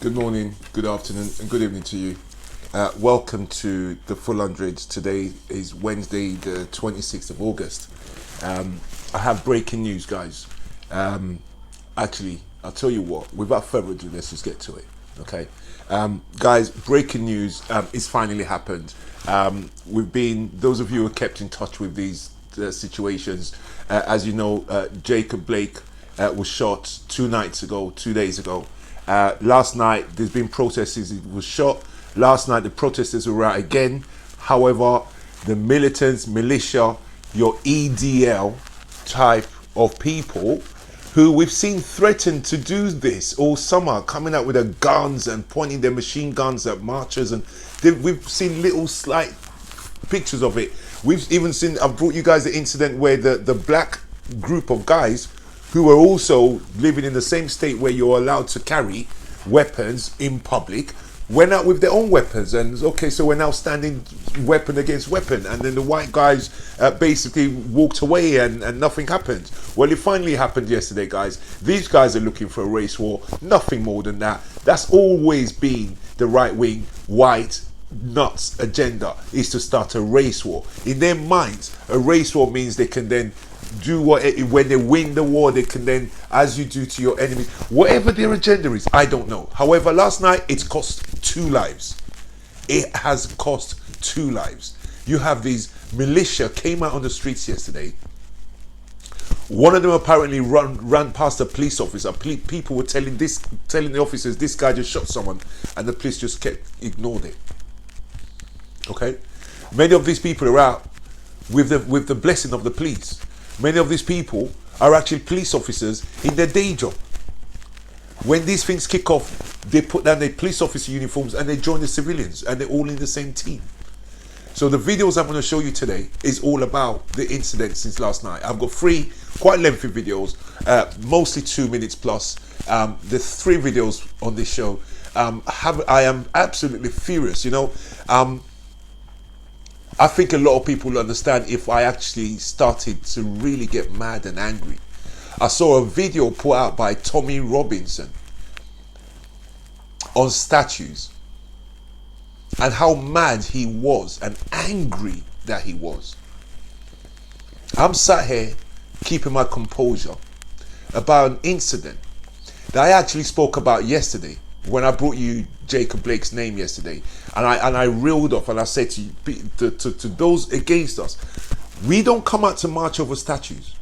Good morning, good afternoon, and good evening to you. Welcome to the Full Hundreds. Today is Wednesday, the 26th of August. I have breaking news, guys. Actually, I'll tell you what, without further ado, let's just get to it, okay? Guys, breaking news is finally happened. Those of you who are kept in touch with these situations, as you know, Jacob Blake was shot 2 days ago. Last night, there's been protests. He was shot. Last night, the protesters were out again. However, the militants, militia, your EDL type of people who we've seen threaten to do this all summer, coming out with their guns and pointing their machine guns at marchers. And we've seen little slight pictures of it. We've even seen, I've brought you guys the incident where the black group of guys who are also living in the same state where you're allowed to carry weapons in public, went out with their own weapons. And okay, so we're now standing weapon against weapon. And then the white guys basically walked away and nothing happened. Well, it finally happened yesterday, guys. These guys are looking for a race war, nothing more than that. That's always been the right-wing, white, nuts agenda, is to start a race war. In their minds, a race war means they can then do when they win the war, they can then, as you do to your enemy, whatever their agenda is, I don't know. However, last night it's cost 2 lives. It has cost 2 lives. You have these militia came out on the streets yesterday. One of them apparently ran past a police officer. People were telling the officers, this guy just shot someone, and the police just ignored it. Okay, many of these people are out with the blessing of the police. Many of these people are actually police officers in their day job. When these things kick off, they put down their police officer uniforms and they join the civilians, and they're all in the same team. So the videos I'm going to show you today is all about the incident since last night. I've got 3 quite lengthy videos, mostly 2 minutes plus. There's 3 videos on this show. I am absolutely furious, you know. I think a lot of people will understand if I actually started to really get mad and angry. I saw a video put out by Tommy Robinson on statues and how mad he was and angry that he was. I'm sat here keeping my composure about an incident that I actually spoke about yesterday when I brought you Jacob Blake's name yesterday, and I reeled off and I said to you, to those against us, we don't come out to march over statues.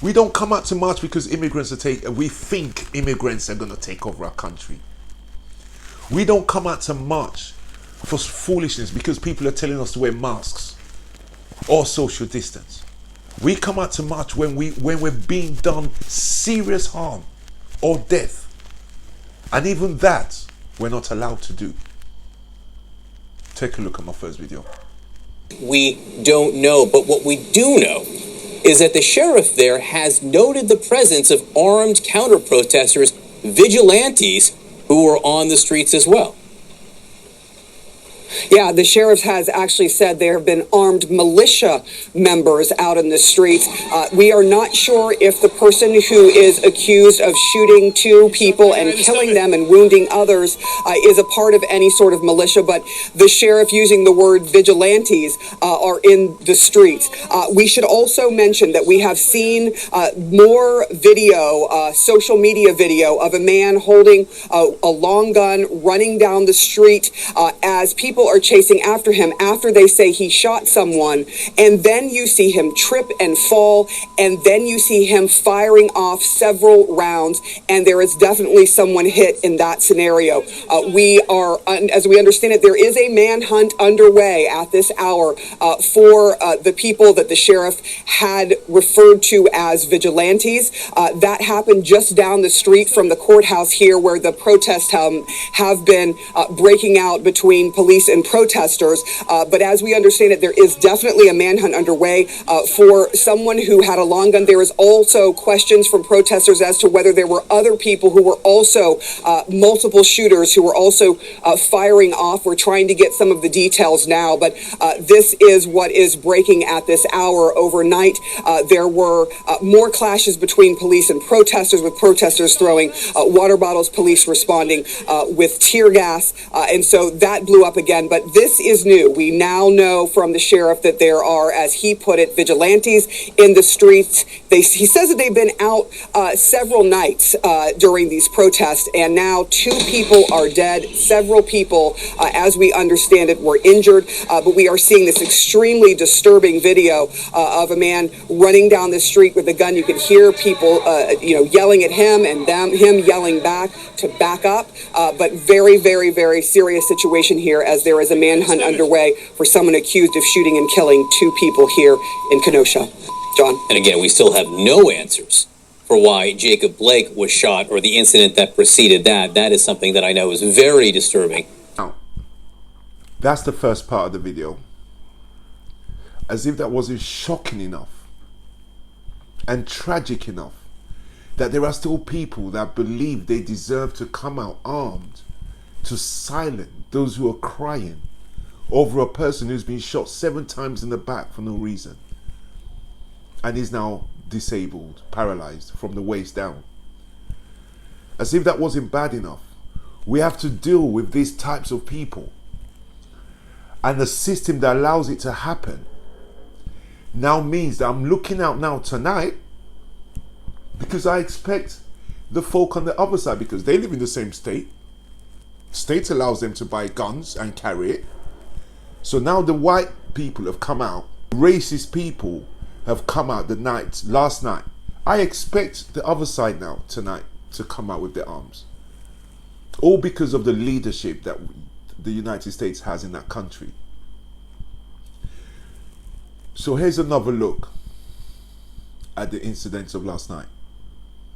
We don't come out to march because we think immigrants are going to take over our country. We don't come out to march for foolishness because people are telling us to wear masks or social distance. We come out to march when we're being done serious harm or death. And even that, we're not allowed to do. Take a look at my first video. We don't know, but what we do know is that the sheriff there has noted the presence of armed counter-protesters, vigilantes, who were on the streets as well. Yeah, the sheriff has actually said there have been armed militia members out in the streets. We are not sure if the person who is accused of shooting 2 people and killing them and wounding others is a part of any sort of militia, but the sheriff, using the word vigilantes, are in the streets. We should also mention that we have seen more video, social media video, of a man holding a long gun running down the street as people are chasing after him after they say he shot someone, and then you see him trip and fall, and then you see him firing off several rounds, and there is definitely someone hit in that scenario. As we understand it, there is a manhunt underway at this hour for the people that the sheriff had referred to as vigilantes. That happened just down the street from the courthouse here, where the protests have been breaking out between police and protesters. But as we understand it, there is definitely a manhunt underway for someone who had a long gun. There is also questions from protesters as to whether there were other people who were also multiple shooters who were also firing off. We're trying to get some of the details now, but this is what is breaking at this hour. Overnight, there were more clashes between police and protesters, with protesters throwing water bottles, police responding with tear gas, and so that blew up again. But this is new. We now know from the sheriff that there are, as he put it, vigilantes in the streets. He says that they've been out several nights during these protests, and now 2 people are dead. Several people, as we understand it, were injured. But we are seeing this extremely disturbing video of a man running down the street with a gun. You can hear people, yelling at him and him yelling back to back up. But very, very, very serious situation here, as there is a manhunt underway for someone accused of shooting and killing 2 people here in Kenosha. John? And again, we still have no answers for why Jacob Blake was shot or the incident that preceded that. That is something that I know is very disturbing. Now, that's the first part of the video. As if that wasn't shocking enough and tragic enough, that there are still people that believe they deserve to come out armed to silence those who are crying over a person who's been shot 7 times in the back for no reason and is now disabled, paralyzed from the waist down. As if that wasn't bad enough, we have to deal with these types of people, and the system that allows it to happen now means that I'm looking out now tonight, because I expect the folk on the other side, because they live in the same state allows them to buy guns and carry it. So now the white people have come out, racist people have come out last night. I expect the other side now tonight to come out with their arms, all because of the leadership that the United States has in that country. So here's another look at the incidents of last night.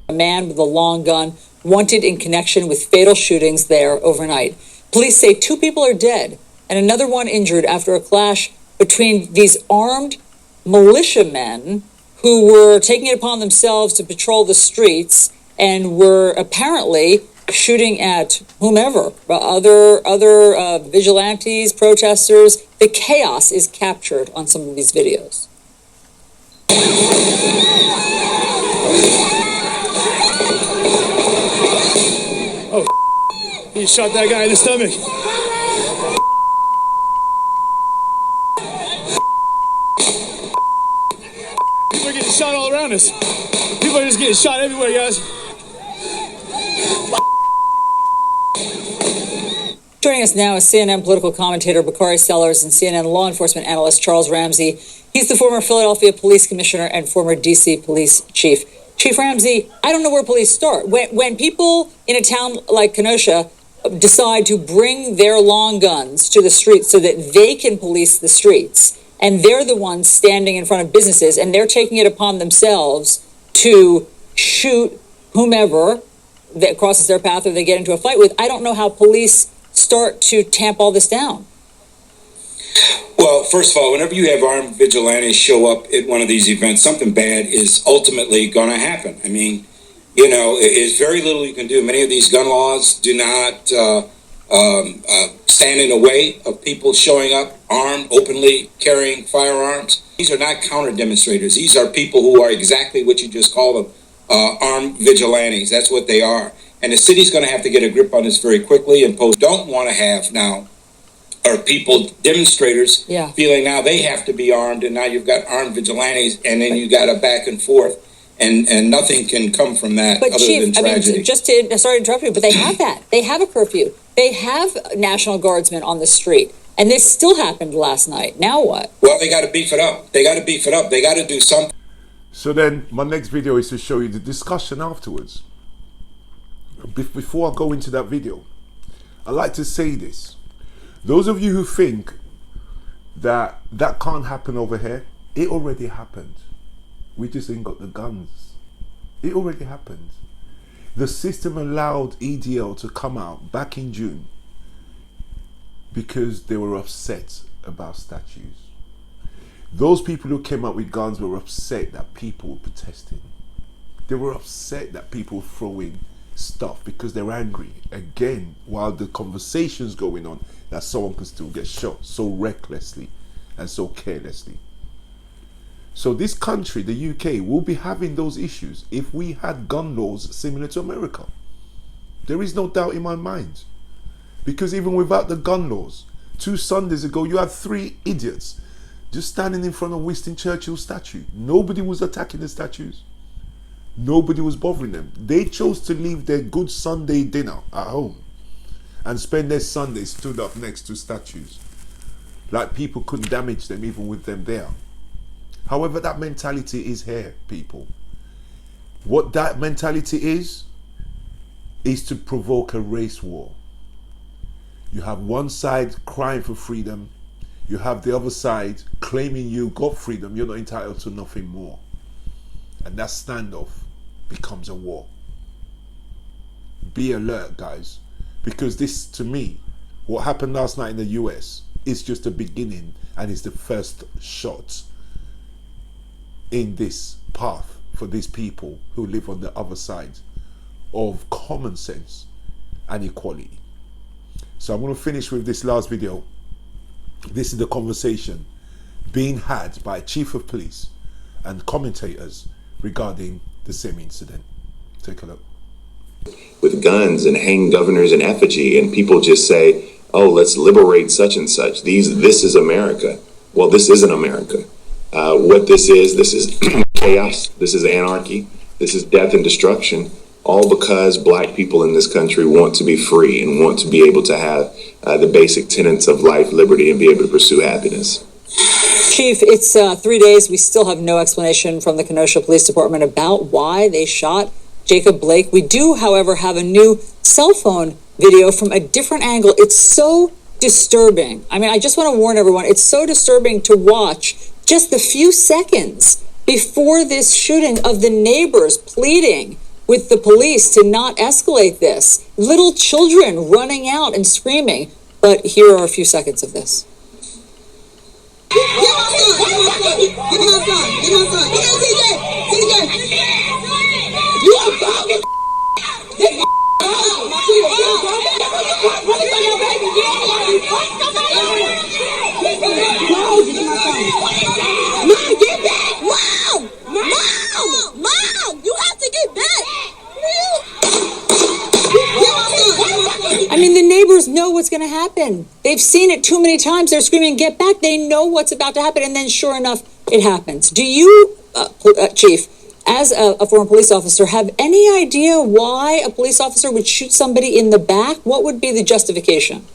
A man with a long gun wanted in connection with fatal shootings there overnight. Police say 2 people are dead and another one injured after a clash between these armed militiamen who were taking it upon themselves to patrol the streets and were apparently shooting at whomever, other vigilantes, protesters. The chaos is captured on some of these videos. Oh, he shot that guy in the stomach. People are getting shot all around us. People are just getting shot everywhere, guys. Joining us now is CNN political commentator Bakari Sellers and CNN law enforcement analyst Charles Ramsey. He's the former Philadelphia police commissioner and former D.C. police chief. Chief Ramsey, I don't know where police start. When people in a town like Kenosha decide to bring their long guns to the streets so that they can police the streets, and they're the ones standing in front of businesses, and they're taking it upon themselves to shoot whomever that crosses their path or they get into a fight with, I don't know how police start to tamp all this down. Well, first of all, whenever you have armed vigilantes show up at one of these events, something bad is ultimately going to happen. I mean, there's very little you can do. Many of these gun laws do not stand in the way of people showing up armed, openly carrying firearms. These are not counter demonstrators. These are people who are exactly what you just called them, armed vigilantes. That's what they are. And the city's going to have to get a grip on this very quickly. And don't want to have now are people, demonstrators, feeling now they have to be armed, and now you've got armed vigilantes, and then you got a back and forth, and nothing can come from that other than tragedy. Sorry to interrupt you, but they have that. They have a curfew. They have National Guardsmen on the street, and this still happened last night. Now what? Well, they got to beef it up. They got to do something. So then my next video is to show you the discussion afterwards. Before I go into that video, I like to say this. Those of you who think that can't happen over here, it already happened. We just ain't got the guns. It already happened. The system allowed EDL to come out back in June. because they were upset about statues. Those people who came out with guns were upset that people were protesting. They were upset that people were throwing stuff because they're angry. Again, while the conversation's going on, that someone could still get shot so recklessly and so carelessly. So this country, the UK, will be having those issues if we had gun laws similar to America. There is no doubt in my mind. Because even without the gun laws, 2 Sundays ago, you had 3 idiots just standing in front of Winston Churchill's statue. Nobody was attacking the statues. Nobody was bothering them. They chose to leave their good Sunday dinner at home and spend their Sunday stood up next to statues. Like people couldn't damage them even with them there. However, that mentality is here, people. What that mentality is to provoke a race war. You have one side crying for freedom. You have the other side claiming you got freedom. You're not entitled to nothing more. And that standoff becomes a war. Be alert, guys. Because this, to me, what happened last night in the US is just a beginning and is the first shot in this path for these people who live on the other side of common sense and equality. So I'm going to finish with this last video. This is the conversation being had by Chief of Police and commentators regarding the same incident. Take a look. With guns and hang governors in effigy, and people just say, oh, let's liberate such and such. This is America. Well, this isn't America. What this is chaos. This is anarchy. This is death and destruction. All because black people in this country want to be free and want to be able to have the basic tenets of life, liberty, and be able to pursue happiness. Chief, it's 3 days. We still have no explanation from the Kenosha Police Department about why they shot Jacob Blake. We do, however, have a new cell phone video from a different angle. It's so disturbing. I mean, I just want to warn everyone, it's so disturbing to watch just the few seconds before this shooting of the neighbors pleading with the police to not escalate this. Little children running out and screaming. But here are a few seconds of this. Mom, get back! Mom! Mom! Mom! You have to get back! I mean, the neighbors know what's going to happen. They've seen it too many times. They're screaming, get back. They know what's about to happen. And then sure enough, it happens. Do you, Chief, as a former police officer, have any idea why a police officer would shoot somebody in the back? What would be the justification?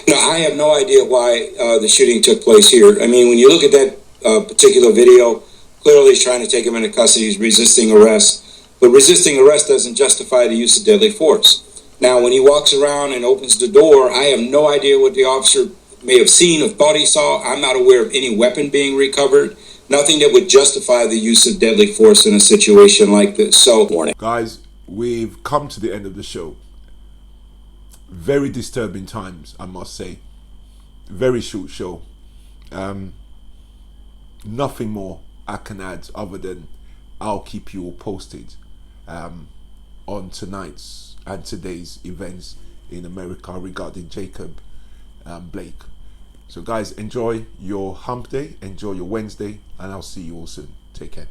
No, I have no idea why the shooting took place here. I mean, when you look at that particular video, clearly he's trying to take him into custody. He's resisting arrest. But resisting arrest doesn't justify the use of deadly force. Now, when he walks around and opens the door, I have no idea what the officer may have seen or thought he saw. I'm not aware of any weapon being recovered. Nothing that would justify the use of deadly force in a situation like this. So, guys, we've come to the end of the show. Very disturbing times, I must say. Very short show. Nothing more I can add other than I'll keep you all posted on tonight's and today's events in America regarding Jacob Blake. So guys, enjoy your hump day, enjoy your Wednesday, and I'll see you all soon. Take care.